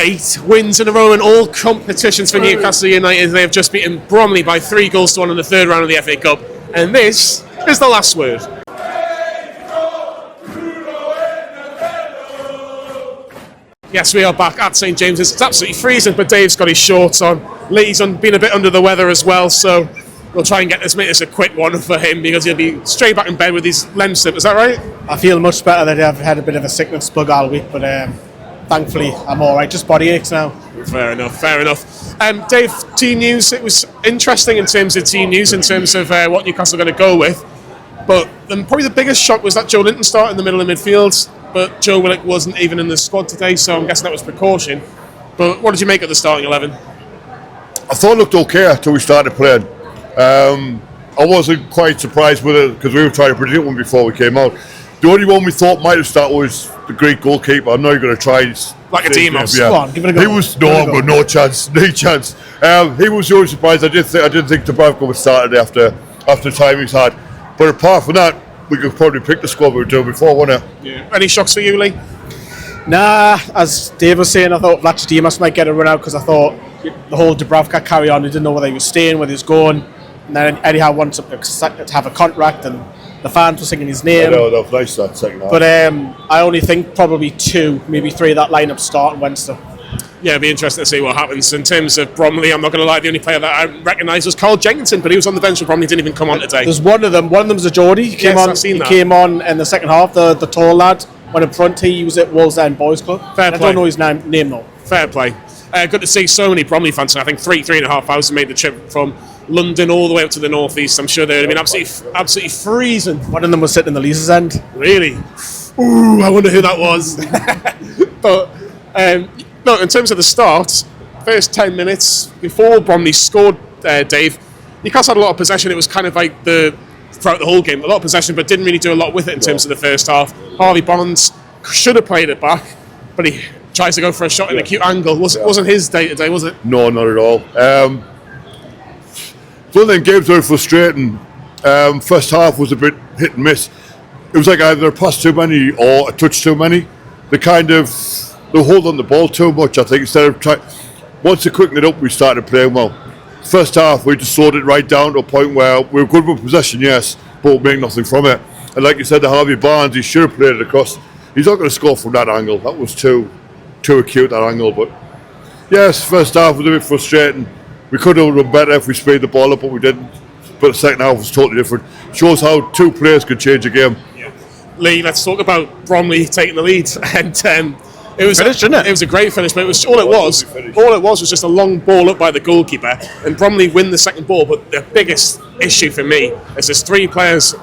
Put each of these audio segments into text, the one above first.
8 wins in a row in all competitions for Newcastle United. They have just beaten Bromley by 3-1 in the third round of the FA Cup. And this is the last word. Yes, we are back at St James's. It's absolutely freezing, but Dave's got his shorts on. Lee's been a bit under the weather as well, so we'll try and make this a quick one for him because he'll be straight back in bed with his lem slip. Is that right? I feel much better than I've had a bit of a sickness bug all week, but thankfully I'm all right. Just body aches now. Fair enough. Dave, team news. It was interesting in terms of team news, in terms of what Newcastle are going to go with. But probably the biggest shock was that Joe Linton started in the middle of midfield, but Joe Willock wasn't even in the squad today, so I'm guessing that was precaution. But what did you make of the starting 11? I thought it looked okay until we started playing. I wasn't quite surprised with it because we were trying to predict one before we came out. The only one we thought might have started was the Greek goalkeeper. I'm not going to try. Like a Demos. Yeah. Go on, give it a go. He was no chance. He was the only surprise. I didn't think Dubravka would start after the time he's had. But apart from that, we could probably pick the squad we were doing before, wasn't it? Yeah. Any shocks for you, Lee? Nah, as Dave was saying, I thought Vlachodimos might get a run out because I thought the whole Dubravka carry on. He didn't know whether he was staying, whether he was going. And then Eddie Howe wanted to have a contract, and the fans were singing his name. I know, that was nice that second half. But I only think probably 2, maybe 3 of that lineup start on Wednesday. Yeah, it'll be interesting to see what happens. In terms of Bromley, I'm not going to lie, the only player that I recognise was Carl Jenkinson, but he was on the bench for Bromley, didn't even come on today. There's one of them's a Geordie. He came on in the second half, the tall lad. Went in front, he was at Wolves End Boys Club. Fair play. I don't know his name though. Fair play. Good to see so many Bromley fans. I think 3,500 made the trip from London all the way up to the northeast. I'm sure they would have been absolutely freezing. One of them was sitting in the Leazes End. Really? Ooh, I wonder who that was. But no, in terms of the start, first 10 minutes before Bromley scored, Dave, Newcastle had a lot of possession. It was kind of like throughout the whole game, a lot of possession, but didn't really do a lot with it in terms of the first half. Harvey Bonds should have played it back, but he tries to go for a shot in a cute angle. Wasn't his day today, was it? No, not at all. One of them games were frustrating. First half was a bit hit and miss. It was like either a pass too many or a touch too many. They hold on the ball too much, I think, instead of trying. Once they quickened it up, we started playing well. First half, we just slowed it right down to a point where we were good with possession, yes, but we made nothing from it. And like you said, the Harvey Barnes, he should have played it across. He's not going to score from that angle. That was too acute, that angle. But yes, first half was a bit frustrating. We could have done better if we speed the ball up, but we didn't. But the second half was totally different. Shows how 2 players could change a game. Yeah. Lee, let's talk about Bromley taking the lead. And it was a great finish, but all it was just a long ball up by the goalkeeper, and Bromley win the second ball. But the biggest issue for me is there's 3 players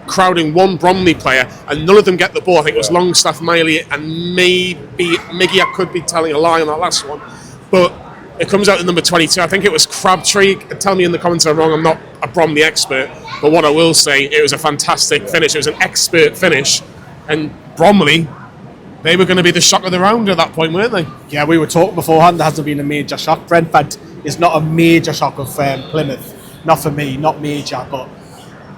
crowding one Bromley player, and none of them get the ball. I think it was Longstaff, Miley, and maybe Miggy. I could be telling a lie on that last one, but it comes out at number 22. I think it was Crabtree. Tell me in the comments if I'm wrong. I'm not a Bromley expert, but what I will say, it was a fantastic finish. It was an expert finish, and Bromley, they were going to be the shock of the round at that point, weren't they? Yeah, we were talking beforehand. There hasn't been a major shock. Brentford is not a major shock of Plymouth. Not for me, not major, but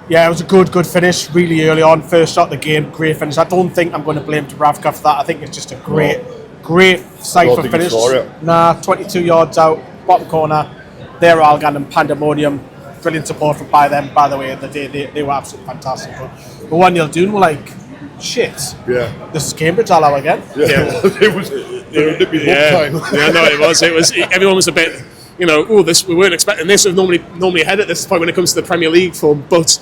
yeah, it was a good finish really early on. First shot of the game, great finish. I don't think I'm going to blame Dubravka for that. I think it's just a great sight for finish. 22 yards out, bottom corner. They're all gone in pandemonium. Brilliant support by them, by the way. They were absolutely fantastic. But 1-0 doing, we're like, shit. Yeah. This is Cambridge all out again. Yeah. It was time. Yeah, no, it was. Everyone was a bit, we weren't expecting this. We're normally ahead at this point when it comes to the Premier League form, but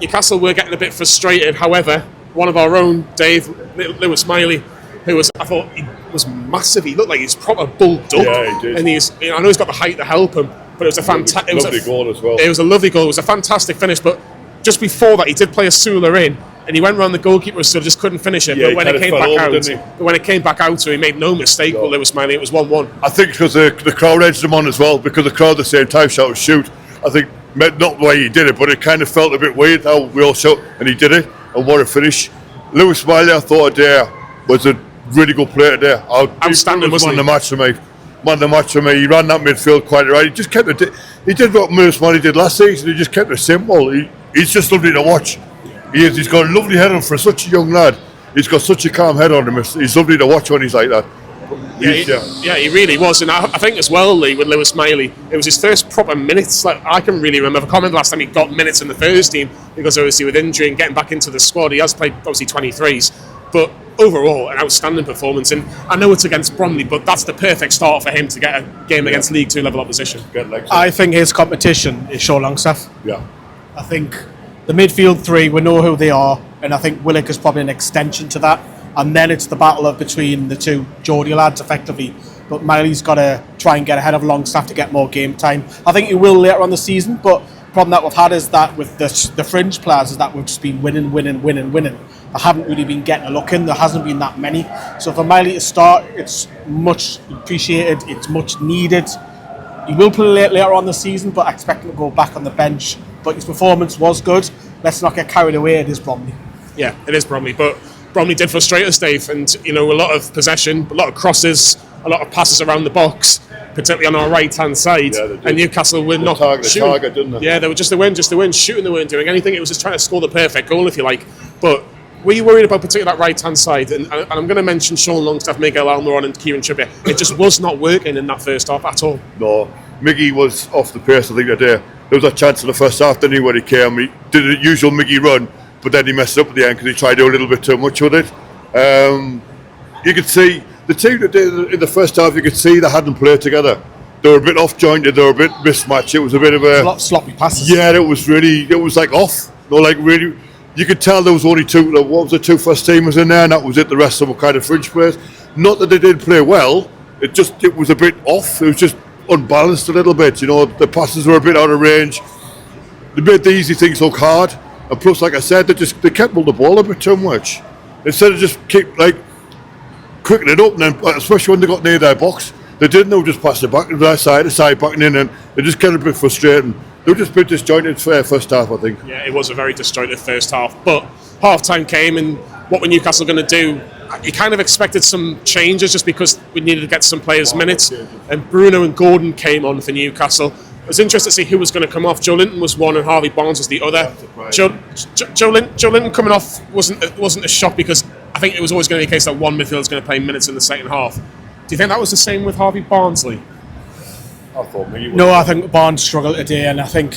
Newcastle were getting a bit frustrated. However, one of our own, Dave, Lewis Miley, I thought he was massive. He looked like he's proper bulked up. Yeah, he did. And I know he's got the height to help him, but it was a fantastic. Lovely goal as well. It was a lovely goal. It was a fantastic finish. But just before that, he did play Osula in, and he went round the goalkeeper, so just couldn't finish it. Yeah, but when it came back out, so he made no mistake. Well, Lewis Miley, it was 1-1. I think because the crowd edged him on as well, because the crowd at the same time shouted shoot. I think not the way he did it, but it kind of felt a bit weird how we all shout, and he did it. And what a finish! Lewis Miley, I thought there was a really good player there. Outstanding, wasn't he? Man of the match for me. He ran that midfield quite right. He just kept it. He did what Lewis Miley did last season. He just kept it simple. He's just lovely to watch. He's got a lovely head on for such a young lad. He's got such a calm head on him. He's lovely to watch when he's like that. Yeah, he really was. And I think as well, Lee, with Lewis Miley, it was his first proper minutes. Like I can really remember. I can't remember the last time he got minutes in the first team because obviously with injury and getting back into the squad, he has played obviously 23s. But overall, an outstanding performance. And I know it's against Bromley, but that's the perfect start for him to get a game against League 2 level opposition. I think his competition is Sean Longstaff. Yeah. I think the midfield three, we know who they are, and I think Willock is probably an extension to that. And then it's the battle between the two Geordie lads, effectively. But Miley's got to try and get ahead of Longstaff to get more game time. I think he will later on the season, but the problem that we've had is that with the fringe players is that we've just been winning. There haven't really been getting a look in. There hasn't been that many. So for Miley to start, it's much appreciated. It's much needed. He will play later on the season, but I expect him to go back on the bench. But his performance was good. Let's not get carried away. It is Bromley. Yeah, it is Bromley, but Bromley did frustrate us, Dave, and a lot of possession, a lot of crosses, a lot of passes around the box, particularly on our right-hand side. Yeah, and Newcastle were not shooting. Target, didn't they? Yeah, they weren't shooting. They weren't doing anything. It was just trying to score the perfect goal, if you like. But were you worried about particularly that right-hand side? And I'm going to mention Sean Longstaff, Miguel Almiron, and Kieran Trippier. It just was not working in that first half at all. No, Miggy was off the pace. I think that there was a chance in the first half. Didn't he, when he came? He did the usual Miggy run, but then he messed up at the end because he tried to do a little bit too much with it. You could see the team that did in the first half. You could see they hadn't played together. They were a bit off jointed. They were a bit mismatched. It was a bit of a lot of sloppy passes. Yeah, it was like off. Really. You could tell there was only two. What was the two first teamers in there, and that was it. The rest of them were kind of fringe players. Not that they did play well. It was a bit off. It was just unbalanced a little bit. The passes were a bit out of range. They made the easy things look hard. And plus, like I said, they kept holding the ball a bit too much. Instead of just quickening it up, and then, especially when they got near their box, they didn't. They would just pass it back to their side to side, backing in, and it just kind of a bit frustrating. They were just a bit disjointed first half, I think. Yeah, it was a very disjointed first half. But half-time came, and what were Newcastle going to do? You kind of expected some changes just because we needed to get some players minutes. And Bruno and Gordon came on for Newcastle. It was interesting to see who was going to come off. Joe Linton was one and Harvey Barnes was the other. Joe Linton coming off wasn't a shock because I think it was always going to be the case that one midfielder was going to play minutes in the second half. Do you think that was the same with Harvey Barnsley? I think Barnes struggled today, and I think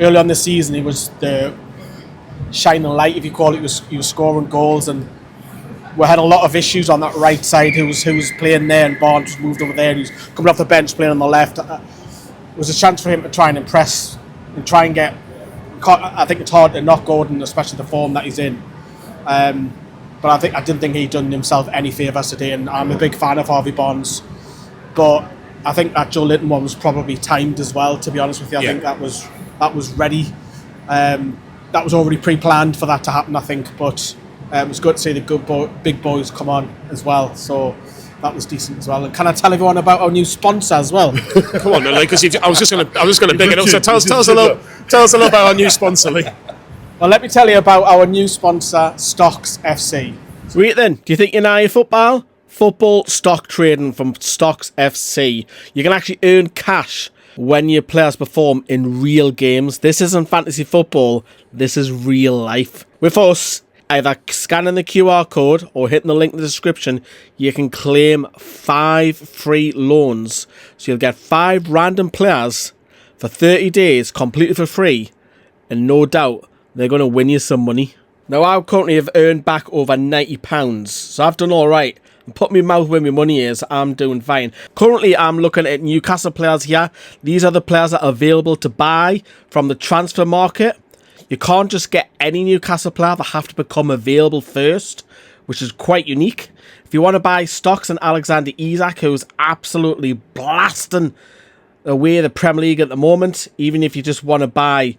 early on the season he was the shining light, if you call it. He was scoring goals, and we had a lot of issues on that right side. Who was playing there, and Barnes was moved over there, and he was coming off the bench playing on the left. It was a chance for him to try and impress and try and get. I think it's hard to knock Gordon, especially the form that he's in. But I didn't think he'd done himself any favours today, and I'm a big fan of Harvey Barnes. But I think that Joe Linton one was probably timed as well, to be honest with you. I think that was ready. That was already pre-planned for that to happen, I think. But it was good to see the big boys come on as well. So that was decent as well. And can I tell everyone about our new sponsor as well? Come on, Lee, because I was just going to big it up. So tell us a little about our new sponsor, Lee. Well, let me tell you about our new sponsor, Stocks FC. Sweet then. Do you think you know your football? Football stock trading from Stocks FC. You can actually earn cash when your players perform in real games. This isn't fantasy football. This is real life. With us, either scanning the QR code or hitting the link in the description, you can claim 5 free loans. So you'll get 5 random players for 30 days completely for free. And no doubt, they're going to win you some money. Now, I currently have earned back over £90. So I've done all right. Put my mouth where my money is, I'm doing fine. Currently, I'm looking at Newcastle players here. These are the players that are available to buy from the transfer market. You can't just get any Newcastle player. They have to become available first, which is quite unique. If you want to buy Stocks and Alexander Isak, who's absolutely blasting away the Premier League at the moment, even if you just want to buy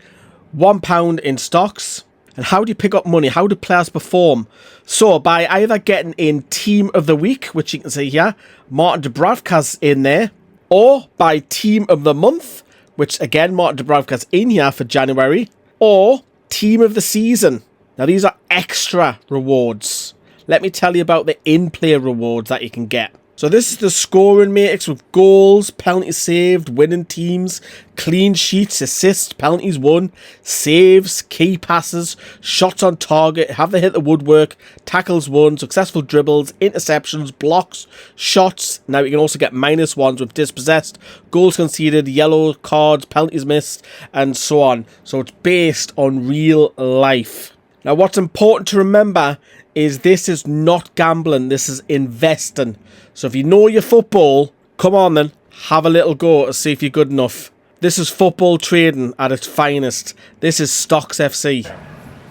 £1 in Stocks. And how do you pick up money? How do players perform? So by either getting in Team of the Week, which you can see here, Martin Dubravka's in there, or by Team of the Month, which again, Martin Dubravka's in here for January, or Team of the Season. Now these are extra rewards. Let me tell you about the in-play rewards that you can get. So this is the scoring matrix with goals, penalties saved, winning teams, clean sheets, assists, penalties won, saves, key passes, shots on target, have they hit the woodwork, tackles won, successful dribbles, interceptions, blocks, shots. Now you can also get -1s with dispossessed, goals conceded, yellow cards, penalties missed, and so on. So it's based on real life. Now what's important to remember is this is not gambling, this is investing. So if you know your football, come on then, have a little go to see if you're good enough. This is football trading at its finest. This is Stocks FC.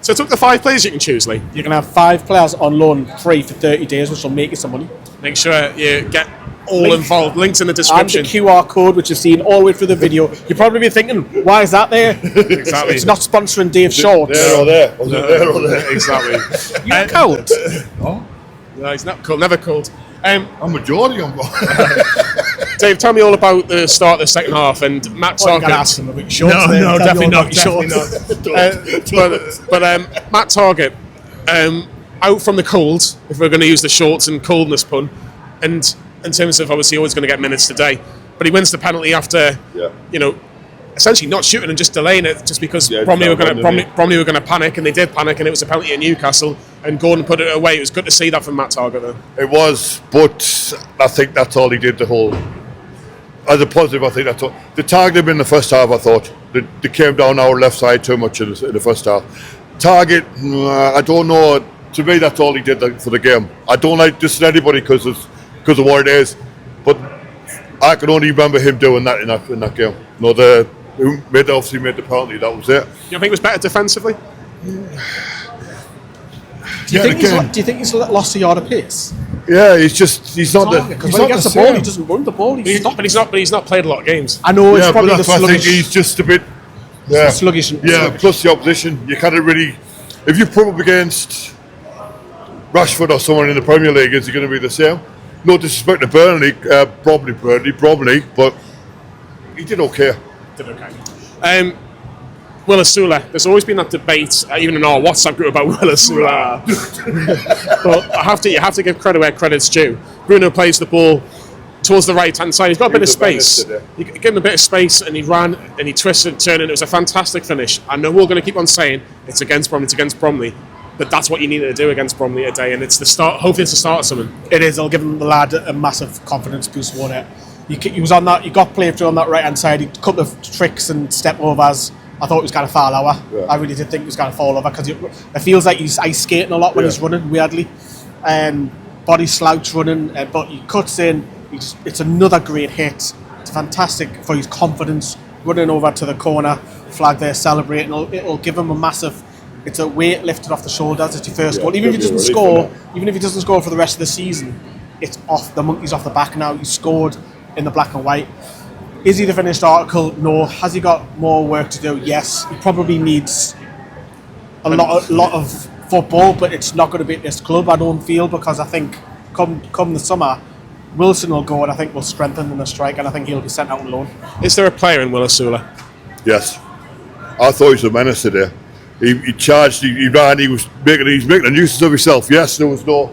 So it took the 5 players you can choose, Lee. You can have 5 players on loan free for 30 days, which will make you some money. Make sure you get all involved. Links in the description. And the QR code, which you've seen all the way through the video. You'll probably be thinking, why is that there? Exactly. It's not sponsoring Dave Shorts. There or there. Was it there or there? Exactly. You're cold. No, No, he's not cold. Never cold. I'm a Geordie. Dave, tell me all about the start of the second half and Matt Well, you can Target. ask him about shorts. No, there. no, Tell definitely me all not. about Definitely not. But Matt Target, out from the cold, if we're going to use the shorts and coldness pun, and in terms of obviously always going to get minutes today, but he wins the penalty after, essentially not shooting and just delaying it just because Bromley were going to panic, and they did panic, and it was a penalty at Newcastle, and Gordon put it away. It was good to see that from Matt Target, though. It was, but I think that's all he did the whole. As a positive, I think that's all. The target in the first half, I thought. They came down our left side too much in the first half. Target, I don't know. To me, that's all he did for the game. I don't like dissing anybody because of what it is, but I can only remember him doing that in that game. No, who obviously made the penalty. That was it. You think it was better defensively? Do you think he's lost a yard of pace? Yeah, he's not the. Because when he gets the ball, he doesn't run the ball. But he's not played a lot of games. I know it's Yeah, probably but the that's why I think sluggish. he's just a bit. Sluggish. Yeah, plus the opposition. You can't really. If you put up against Rashford or someone in the Premier League, is it going to be the same? No disrespect to Bromley, but he did okay. Will Osula. There's always been that debate, even in our WhatsApp group, about Will Osula. But you have to give credit where credit's due. Bruno plays the ball towards the right hand side. He's got a bit of space. You give him a bit of space, and he ran and he twisted and turned, and it was a fantastic finish. I know we're going to keep on saying it's against Bromley, but that's what you need to do against Bromley today, and it's the start. Hopefully, it's the start of something. It is. It'll give the lad a massive confidence boost, won't it? He was on that. He got played through on that right hand side. He a couple of tricks and step overs. I thought he was going to fall over. Yeah. I really did think he was going to fall over because it feels like he's ice skating a lot when he's running. Weirdly, body slouch running, but he cuts in. It's another great hit. It's fantastic for his confidence. Running over to the corner, flag there, celebrating. It'll give him a massive. It's a weight lifted off the shoulders. It's your first goal. Even if he doesn't score for the rest of the season, it's off. The monkey's off the back now. He scored in the black and white. Is he the finished article? No. Has he got more work to do? Yes. He probably needs a lot of football, but it's not going to be at this club, I don't feel, because I think come the summer, Wilson will go, and I think will strengthen in the strike, and I think he'll be sent out on loan. Is there a player in Will Osula? Yes. I thought he was a menace today. He charged, he ran, he was making a nuisance of himself. Yes, there was no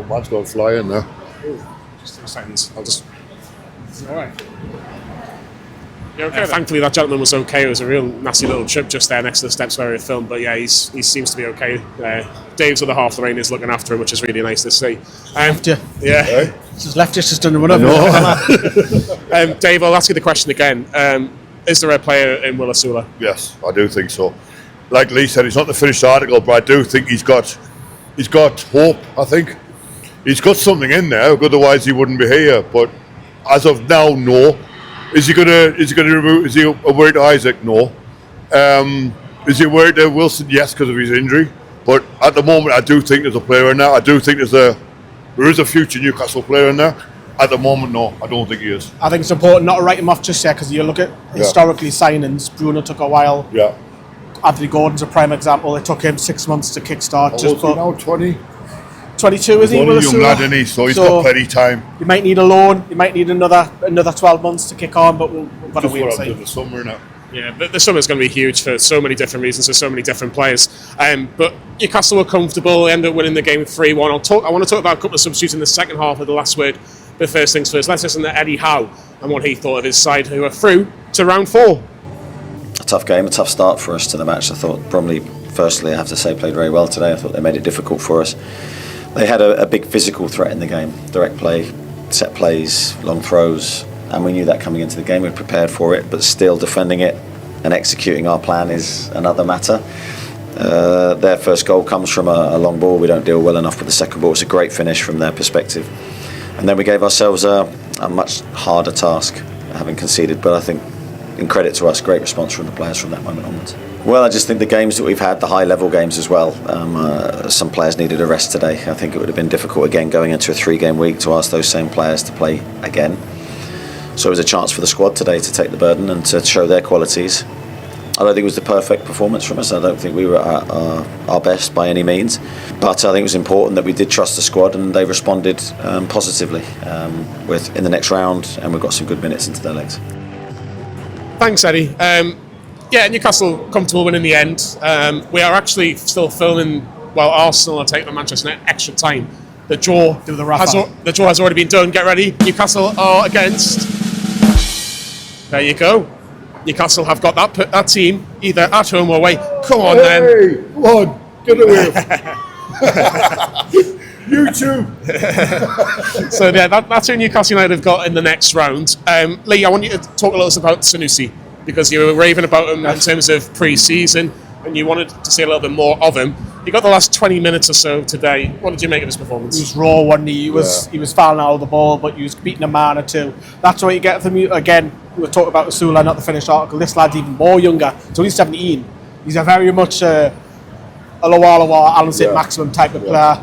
man's going to fly in there. Just 2 seconds. All right. You're okay, thankfully, that gentleman was okay. It was a real nasty little trip just there next to the steps where he filmed. But yeah, he seems to be okay. Dave's other half the rain is looking after him, which is really nice to see. Left you. Yeah. Right? Just left you, just done a run over. Dave, I'll ask you the question again. Is there a player in Will Osula? Yes, I do think so. Like Lee said, he's not the finished article, but I do think he's got hope. I think he's got something in there. Otherwise, he wouldn't be here. But as of now, no. Is he gonna remove? Is he worried to Isaac? No. Is he worried to Wilson? Yes, because of his injury. But at the moment, I do think there's a player in there. I do think there is a future Newcastle player in there. At the moment, no, I don't think he is. I think it's important not to write him off just yet, because you look at historically signings. Bruno took a while. Yeah. Anthony Gordon's a prime example. It took him 6 months to kickstart. How old is he now? 20. 22, is he? He's only a young lad, isn't he? So he's got plenty of time. You might need a loan. You might need another 12 months to kick on, but we've got to wait and see. The summer now. Yeah, but the summer's going to be huge for so many different reasons, for so many different players. But Newcastle were comfortable, they ended up winning the game 3-1. I want to talk about a couple of substitutes in the second half of the last word. But first things first, let's listen to Eddie Howe and what he thought of his side, who are through to round 4. A tough game, a tough start for us to the match. I thought Bromley, firstly, I have to say, played very well today. I thought they made it difficult for us. They had a big physical threat in the game. Direct play, set plays, long throws, and we knew that coming into the game. We were prepared for it, but still defending it and executing our plan is another matter. Their first goal comes from a long ball. We don't deal well enough with the second ball. It's a great finish from their perspective. And then we gave ourselves a much harder task, having conceded, but I think, in credit to us, great response from the players from that moment onwards. Well, I just think the games that we've had, the high-level games as well, some players needed a rest today. I think it would have been difficult again going into a 3-game week to ask those same players to play again. So it was a chance for the squad today to take the burden and to show their qualities. I don't think it was the perfect performance from us. I don't think we were at our best by any means. But I think it was important that we did trust the squad and they responded positively in the next round, and we've got some good minutes into their legs. Thanks, Eddie. Newcastle comfortable win in the end. We are actually still filming while Arsenal are taking on Manchester United extra time. The draw has already been done. Get ready. Newcastle are against. There you go. Newcastle have got that team either at home or away. Come on, then. Come on, get away. You too. So yeah, that's who Newcastle United have got in the next round. Lee, I want you to talk a little about Sanusi, because you were raving about him in terms of pre-season and you wanted to see a little bit more of him. He got the last 20 minutes or so today. What did you make of his performance? He was raw, wasn't he? He was fouling out of the ball, but he was beating a man or two. That's what you get from you. Again, we were talking about Osula, not the finished article. This lad's even more younger. He's only 17. He's a very much a Alan saint-maximin type of player.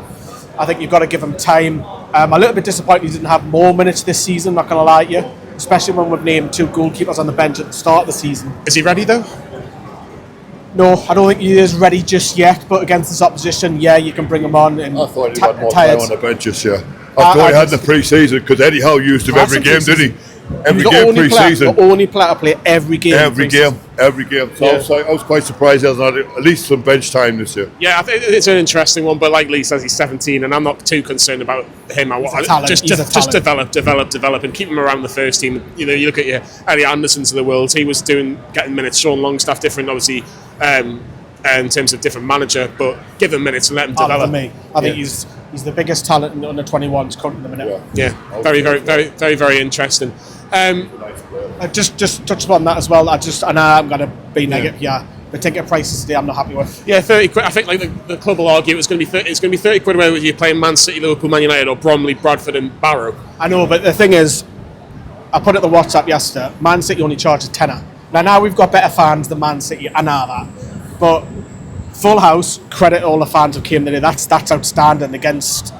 I think you've got to give him time. I'm a little bit disappointed he didn't have more minutes this season, not going to lie to you. Especially when we've named 2 goalkeepers on the bench at the start of the season. Is he ready though? No, I don't think he is ready just yet, but against this opposition, you can bring him on. And I thought he had more time on the bench this year. I thought he had in the pre-season, because Eddie Howe used him every game, didn't he? Every game pre-season. The only player to play every game. Every game. So I was quite surprised he hasn't had at least some bench time this year. Yeah, I think it's an interesting one, but like Lee says, he's 17, and I'm not too concerned about him. Just develop, and keep him around the first team. You know, you look at your Elliot Andersons of the world. He was getting minutes. Sean Longstaff, different, obviously, in terms of different manager, but give him minutes and let him develop. For me, I think he's the biggest talent in the under 21s currently in the minute. Yeah, very interesting. Just touch upon that as well. I'm going to be negative. The ticket prices today, I'm not happy with. Yeah, 30 quid. I think like the club will argue it's going to be 30 quid whether you're playing Man City, Liverpool, Man United, or Bromley, Bradford, and Barrow. I know, but the thing is, I put it the WhatsApp yesterday. Man City only charges tenner. Now we've got better fans than Man City. I know that, but full house. Credit all the fans who came today. That's outstanding against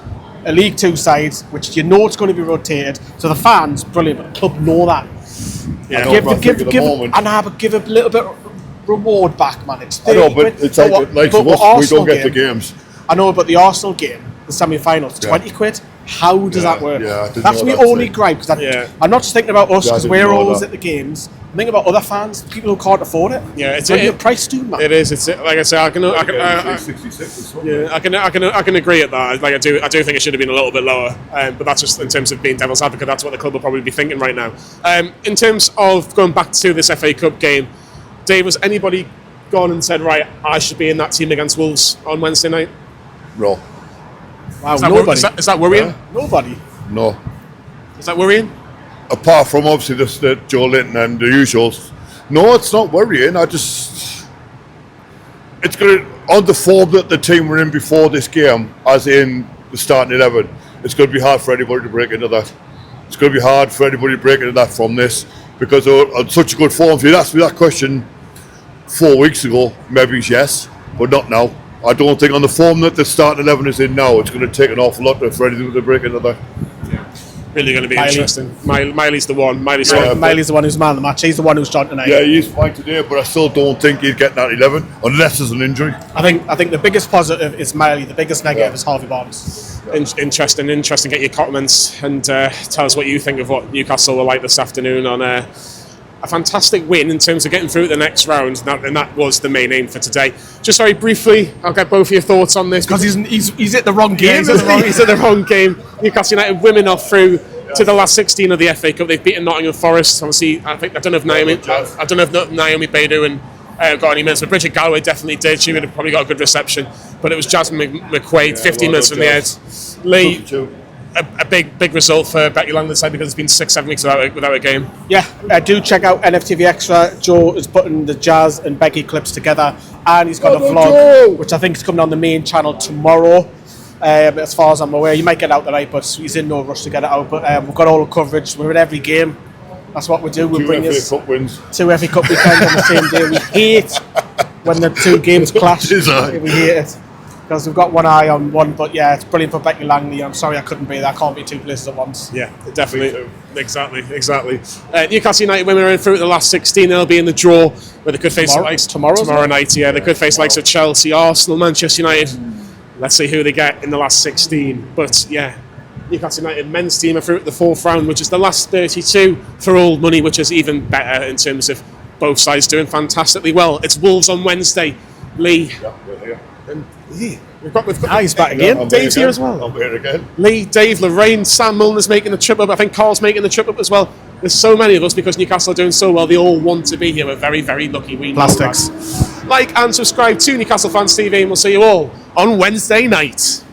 a League Two side, which you know it's going to be rotated. So the fans, brilliant, but the club know that. Yeah, give a little bit of reward back, man. It's 30 I know, but it's like we don't get the games. I know, but the Arsenal game, the semi-finals, 20 quid. How does that work? Yeah, that's my only gripe. Because I'm not just thinking about us because we're always at the games. I'm thinking about other fans, people who can't afford it. Yeah, it's a price too, man. It is. It's like I say, I can agree at that. Like I do think it should have been a little bit lower. But that's just in terms of being devil's advocate. That's what the club will probably be thinking right now. In terms of going back to this FA Cup game, Dave, was anybody gone and said, right, I should be in that team against Wolves on Wednesday night? No. Wow, nobody. Is that worrying? Yeah. Nobody. No. Is that worrying? Apart from obviously the Joe Linton and the usuals. No, it's not worrying. It's going to, on the form that the team were in before this game, as in the starting 11, it's going to be hard for anybody to break into that. It's going to be hard for anybody to break into that from this, because they're on such a good form. If you'd asked me that question 4 weeks ago, maybe yes, but not now. I don't think on the form that the starting 11 is in now, it's going to take an awful lot for anything to break into that. Really going to be interesting. Miley's the one. Miley's the one who's man of the match. He's the one who's starting tonight. Yeah, he's fine today, but I still don't think he'd get that 11 unless there's an injury. I think the biggest positive is Miley. The biggest negative is Harvey Barnes. Interesting. Get your comments and tell us what you think of what Newcastle were like this afternoon on a fantastic win in terms of getting through the next round, and that was the main aim for today. Just very briefly, I'll get both of your thoughts on this. Because he's at the wrong game. Yeah, he's at the wrong game. Newcastle United women are through to the last 16 of the FA Cup. They've beaten Nottingham Forest. Obviously, I don't know if Naomi Beidou and got any minutes, but Bridget Galloway definitely did. She would have probably got a good reception. But it was Jasmine McQuaid, 15 minutes from the head. Lee, a big result for Becky Langland's side because it's been 6-7 weeks without a game. Yeah, do check out NFTV Extra. Joe is putting the Jazz and Becky clips together, and he's got a vlog, which I think is coming on the main channel tomorrow. As far as I'm aware, you might get out tonight, but he's in no rush to get it out. But we've got all the coverage. We're at every game. That's what we do. We bring us 2 FA Cup weekends on the same day. We hate when the 2 games clash. We hate it because we've got one eye on one. But yeah, it's brilliant for Becky Langley. I'm sorry I couldn't be there. I can't be 2 places at once. Yeah, definitely. Exactly. Newcastle United women are in through the last 16. They'll be in the draw where they could face tomorrow night. Yeah, they could face likes of Chelsea, Arsenal, Manchester United. Let's see who they get in the last 16. But yeah, Newcastle United men's team are through at the 4th round, which is the last 32 for all money, which is even better in terms of both sides doing fantastically well. It's Wolves on Wednesday. Lee. Yeah, we're here. And we've got he's back again. I'm Dave's here as well. I'm here again. Lee, Dave, Lorraine, Sam Milner's making the trip up. I think Carl's making the trip up as well. There's so many of us because Newcastle are doing so well. They all want to be here. We're very, very lucky. We know that. Like and subscribe to Newcastle Fans TV, and we'll see you all on Wednesday night.